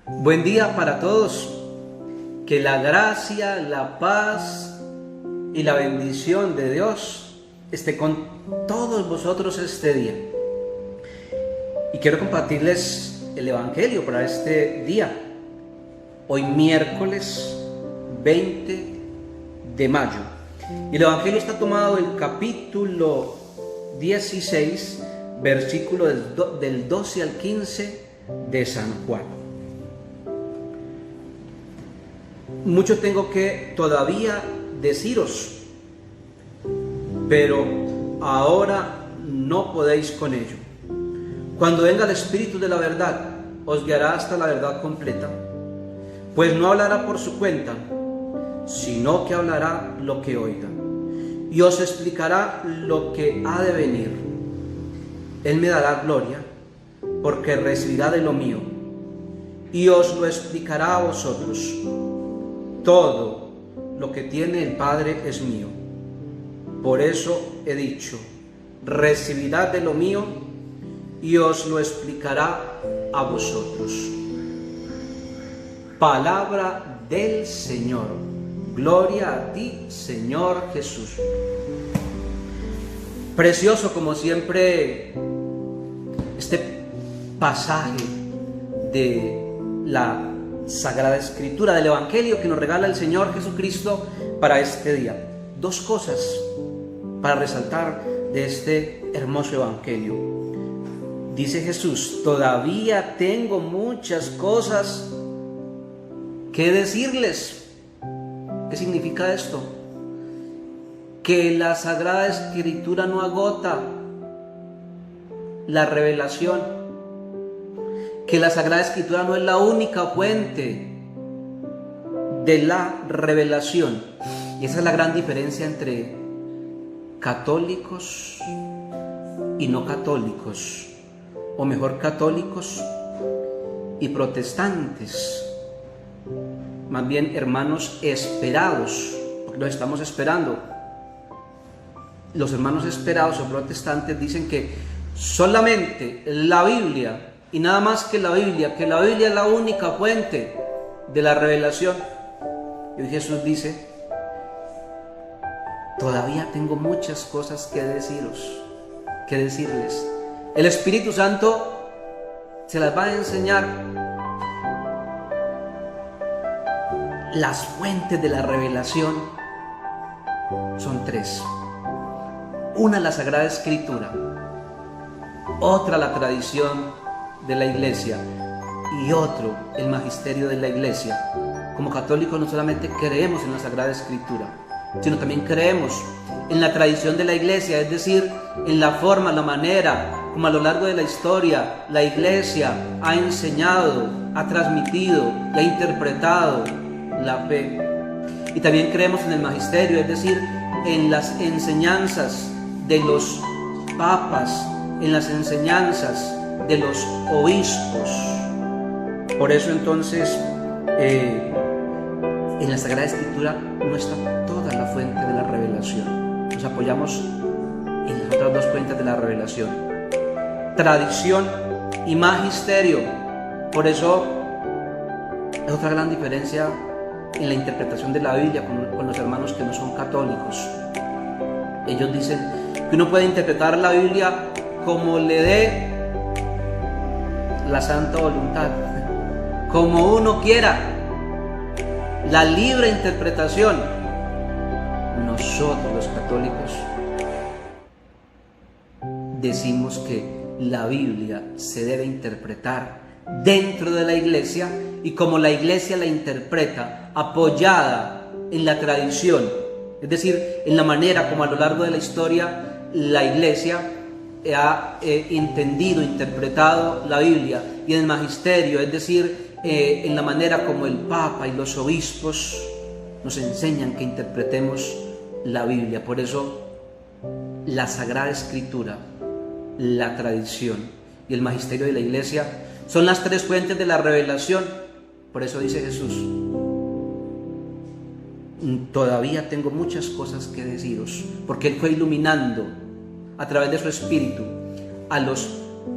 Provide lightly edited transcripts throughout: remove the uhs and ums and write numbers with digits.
Buen día para todos. Que la gracia, la paz y la bendición de Dios esté con todos vosotros este día. Y quiero compartirles el Evangelio para este día. Hoy miércoles 20 de mayo. Y el Evangelio está tomado del capítulo 16, versículo del 12 al 15 de San Juan. Mucho tengo que todavía deciros, pero ahora no podéis con ello. Cuando venga el Espíritu de la verdad, os guiará hasta la verdad completa, pues no hablará por su cuenta, sino que hablará lo que oiga, y os explicará lo que ha de venir. Él me dará gloria, porque recibirá de lo mío, y os lo explicará a vosotros. Todo lo que tiene el Padre es mío. Por eso he dicho, recibirá de lo mío y os lo explicará a vosotros. Palabra del Señor. Gloria a ti, Señor Jesús. Precioso como siempre este pasaje de la Sagrada Escritura, del Evangelio que nos regala el Señor Jesucristo para este día. Dos cosas para resaltar de este hermoso Evangelio. Dice Jesús, todavía tengo muchas cosas que decirles. ¿Qué significa esto? Que la Sagrada Escritura no agota la revelación, que la Sagrada Escritura no es la única fuente de la revelación. Y esa es la gran diferencia entre católicos y no católicos, o mejor, católicos y protestantes. Más bien, hermanos esperados, porque los estamos esperando. Los hermanos esperados o protestantes dicen que solamente la Biblia y nada más que la Biblia es la única fuente de la revelación. Y hoy Jesús dice, todavía tengo muchas cosas que deciros, que decirles. El Espíritu Santo se las va a enseñar. Las fuentes de la revelación son tres. Una, la Sagrada Escritura. Otra, la tradición de la Iglesia, y otro, el magisterio de la Iglesia. Como católicos no solamente creemos en la Sagrada Escritura, sino también creemos en la tradición de la Iglesia, es decir, en la forma, la manera como a lo largo de la historia la Iglesia ha enseñado, ha transmitido y ha interpretado la fe. Y también creemos en el magisterio, es decir, en las enseñanzas de los papas, en las enseñanzas de los obispos. Por eso entonces en la Sagrada Escritura no está toda la fuente de la revelación. Nos apoyamos en las otras dos fuentes de la revelación, tradición y magisterio. Por eso es otra gran diferencia en la interpretación de la Biblia con los hermanos que no son católicos. Ellos dicen que uno puede interpretar la Biblia como le dé la santa voluntad, como uno quiera, la libre interpretación. Nosotros los católicos decimos que la Biblia se debe interpretar dentro de la Iglesia, y como la Iglesia la interpreta apoyada en la tradición, es decir, en la manera como a lo largo de la historia la Iglesia ha entendido, interpretado la Biblia, y en el magisterio, es decir, en la manera como el Papa y los obispos nos enseñan que interpretemos la Biblia. Por eso la Sagrada Escritura, la tradición y el magisterio de la Iglesia son las tres fuentes de la revelación. Por eso dice Jesús, todavía tengo muchas cosas que deciros, porque Él fue iluminando a través de su Espíritu a los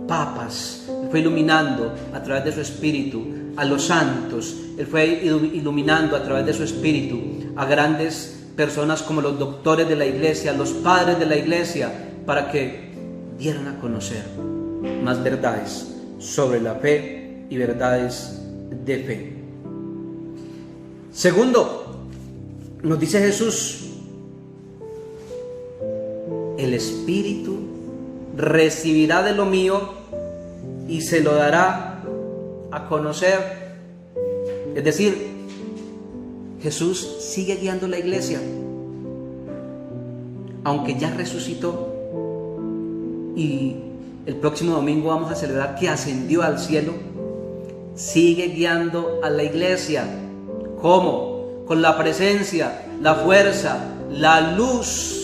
papas, fue iluminando a través de su Espíritu a los santos, Él fue iluminando a través de su espíritu a grandes personas como los doctores de la iglesia, los padres de la iglesia, para que dieran a conocer más verdades sobre la fe y verdades de fe. Segundo, nos dice Jesús, el Espíritu recibirá de lo mío y se lo dará a conocer. Es decir, Jesús sigue guiando la iglesia, aunque ya resucitó, y el próximo domingo vamos a celebrar que ascendió al cielo. Sigue guiando a la iglesia. ¿Cómo? Con la presencia, la fuerza, la luz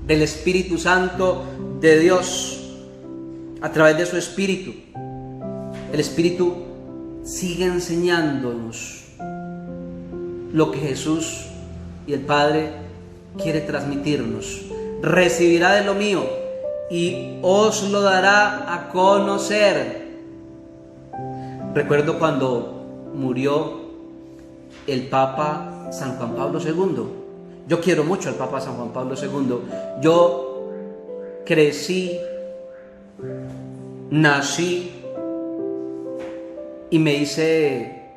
del Espíritu Santo de Dios, a través de su Espíritu. El Espíritu sigue enseñándonos lo que Jesús y el Padre quiere transmitirnos. Recibirá de lo mío y os lo dará a conocer. Recuerdo cuando murió el Papa San Juan Pablo II. Yo quiero mucho al Papa San Juan Pablo II. Yo crecí, nací y me hice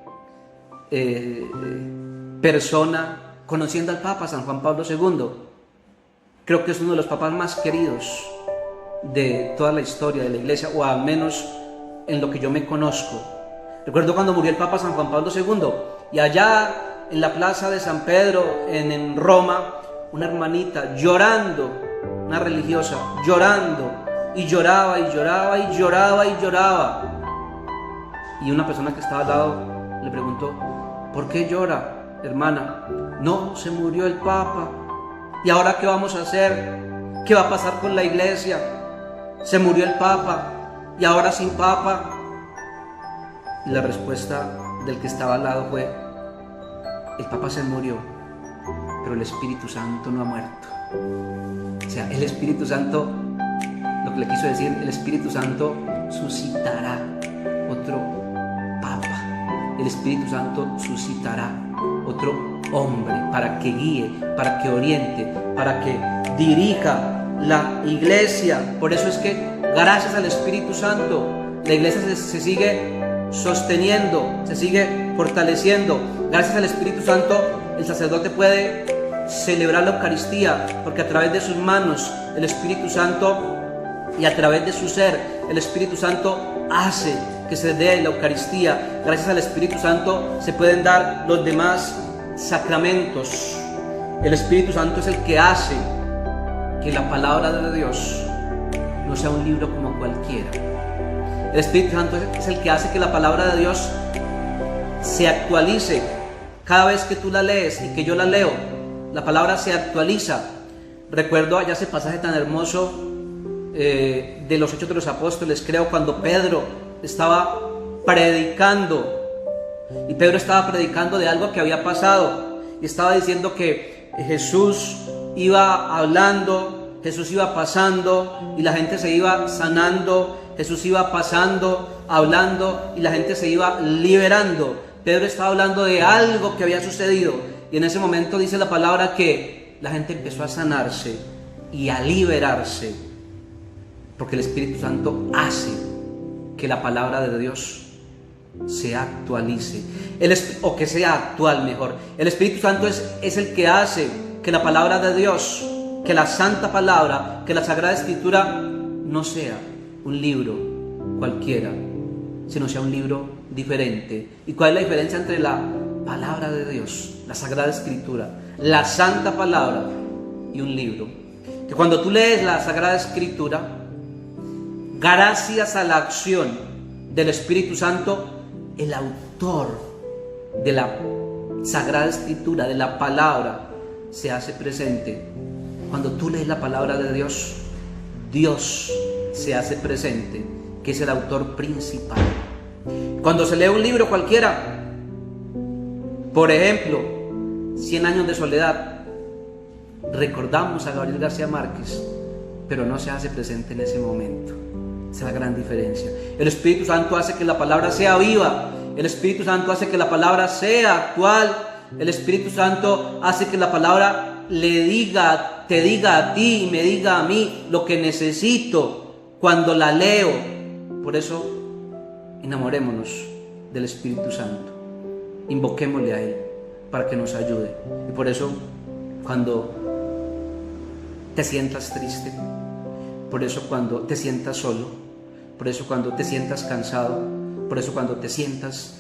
persona conociendo al Papa San Juan Pablo II. Creo que es uno de los papas más queridos de toda la historia de la iglesia, o al menos en lo que yo me conozco. Recuerdo cuando murió el Papa San Juan Pablo II, y allá en la plaza de San Pedro en Roma, una hermanita llorando, una religiosa, llorando, y lloraba y lloraba y lloraba y lloraba. Y una persona que estaba al lado le preguntó: ¿por qué llora, hermana? No, se murió el Papa. ¿Y ahora qué vamos a hacer? ¿Qué va a pasar con la iglesia? Se murió el Papa y ahora sin Papa. Y la respuesta del que estaba al lado fue: el Papa se murió, pero el Espíritu Santo no ha muerto. O sea, el Espíritu Santo, lo que le quiso decir, el Espíritu Santo suscitará otro Papa. El Espíritu Santo suscitará otro hombre para que guíe, para que oriente, para que dirija la iglesia. Por eso es que gracias al Espíritu Santo la iglesia se sigue sosteniendo, se sigue fortaleciendo. Gracias al Espíritu Santo el sacerdote puede celebrar la Eucaristía, porque a través de sus manos el Espíritu Santo, y a través de su ser el Espíritu Santo hace que se dé la Eucaristía. Gracias al Espíritu Santo se pueden dar los demás sacramentos. El Espíritu Santo es el que hace que la palabra de Dios no sea un libro como cualquiera. El Espíritu Santo es el que hace que la palabra de Dios se actualice. Cada vez que tú la lees y que yo la leo, la palabra se actualiza. Recuerdo allá ese pasaje tan hermoso de los Hechos de los Apóstoles, creo, cuando Pedro estaba predicando. Y Pedro estaba predicando de algo que había pasado, y estaba diciendo que Jesús iba hablando, Jesús iba pasando y la gente se iba sanando. Jesús iba pasando, hablando, y la gente se iba liberando. Pedro estaba hablando de algo que había sucedido, y en ese momento dice la palabra que la gente empezó a sanarse y a liberarse, porque el Espíritu Santo hace que la palabra de Dios se actualice, o que sea actual mejor. El Espíritu Santo es el que hace que la palabra de Dios, que la santa palabra, que la Sagrada Escritura no sea un libro cualquiera, sino sea un libro diferente. ¿Y cuál es la diferencia entre la palabra de Dios, la Sagrada Escritura, la santa palabra, y un libro? Que cuando tú lees la Sagrada Escritura, gracias a la acción del Espíritu Santo, el autor de la Sagrada Escritura, de la palabra, se hace presente. Cuando tú lees la palabra de Dios, Dios se hace presente, que es el autor principal. Cuando se lee un libro cualquiera, por ejemplo, 100 años de soledad, recordamos a Gabriel García Márquez, pero no se hace presente en ese momento. Esa es la gran diferencia. El Espíritu Santo hace que la palabra sea viva El Espíritu Santo hace que la palabra sea actual. El Espíritu Santo hace que la palabra te diga a ti y me diga a mí lo que necesito cuando la leo. Por eso, enamorémonos del Espíritu Santo. Invoquémosle a Él para que nos ayude. Y por eso, cuando te sientas triste, por eso cuando te sientas solo, por eso cuando te sientas cansado, por eso cuando te sientas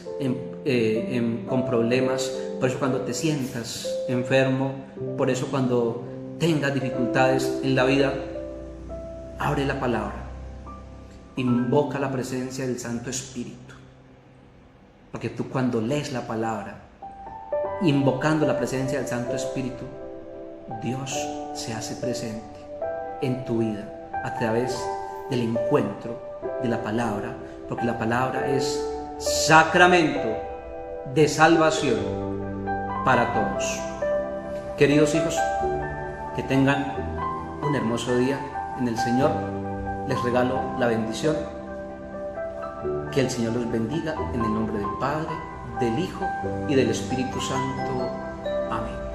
con problemas, por eso cuando te sientas enfermo, por eso cuando tengas dificultades en la vida, abre la palabra, invoca la presencia del Santo Espíritu, porque tú cuando lees la palabra, invocando la presencia del Santo Espíritu, Dios se hace presente en tu vida a través del encuentro de la palabra, porque la palabra es sacramento de salvación para todos. Queridos hijos, que tengan un hermoso día en el Señor. Les regalo la bendición. Que el Señor los bendiga en el nombre del Padre, del Hijo y del Espíritu Santo. Amén.